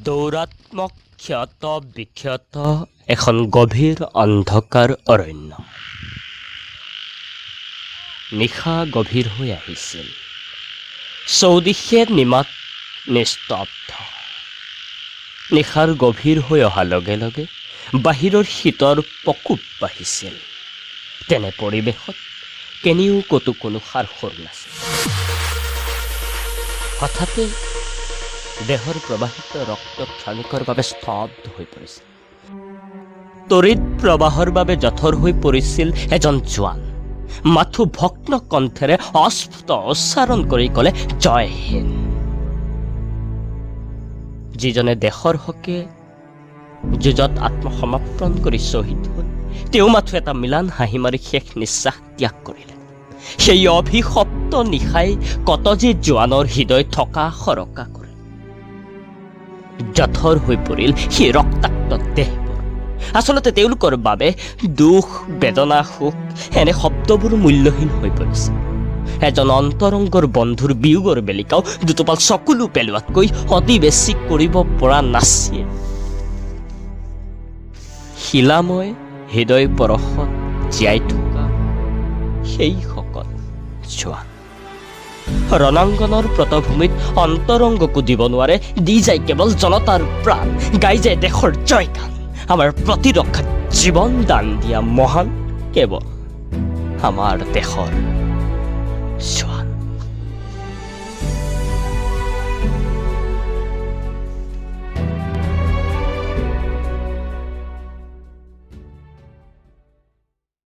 দৌৰাত্মক ক্ষত বিক্ষত এখন গভীৰ অন্ধকাৰ অৰণ্য। নিশা গভীৰ হৈ আহিছিল। চৌদিশে নিমাত নিস্তব্ধ। নিশাৰ গভীৰ হৈ অহাৰ লগে লগে বাহিৰৰ শীতৰ প্ৰকোপ বাঢ়িছিল। তেনে পৰিৱেশত কেনিও ক'তো কোনো সাৰ-সুৰ নাছিল। হঠাতে দেহৰ প্ৰবাহিত ৰক্ত ক্ষণিকৰ বাবে স্তব্ধ হৈ পৰিছিল। তড়িৎ প্ৰবাহৰ বাবে জঠৰ হৈ পৰিছিল এজন জোৱান। মাথো ভগ্ন কণ্ঠেৰে অস্ফুট উচ্চাৰণ কৰি ক'লে, জয় হিন্দ। যিজনে দেশৰ হকে যুঁজত আত্মসমৰ্পণ কৰি শ্বহীদ হ'ল, তেওঁ মাথো এটা মিলান হাঁহি মাৰি শেষ নিশ্বাস ত্যাগ কৰিলে। সেই অভিশপ্ত নিশাই কত যে জোৱানৰ হৃদয় থকা সৰকা কৰে। জঠৰ হৈ পৰিল সেই ৰক্তাক্ত দেহবোৰ। আচলতে তেওঁলোকৰ বাবে দুখ, বেদনা, সুখ এনে শব্দবোৰ মূল্যহীন হৈ পৰিছে। এজন অন্তৰংগৰ বন্ধুৰ বিয়োগৰ বেলিকাও দুটোপাল চকুলো পেলোৱাতকৈ অতি বেছি কৰিব পৰা নাছিল। শিলাময় হৃদয় পৰশত জীয়াই থকা সেইসকল জোৱান ৰণাংগনৰ পটভূমিত অন্তৰংগকো দিব নোৱাৰে, দি যায় কেৱল জনতাৰ প্ৰাণ, গাই যায় দেশৰ জয়গান। আমাৰ প্ৰতিৰক্ষাত জীৱন দান দিয়া মহান কেৱল আমাৰ দেশৰ জোৱান।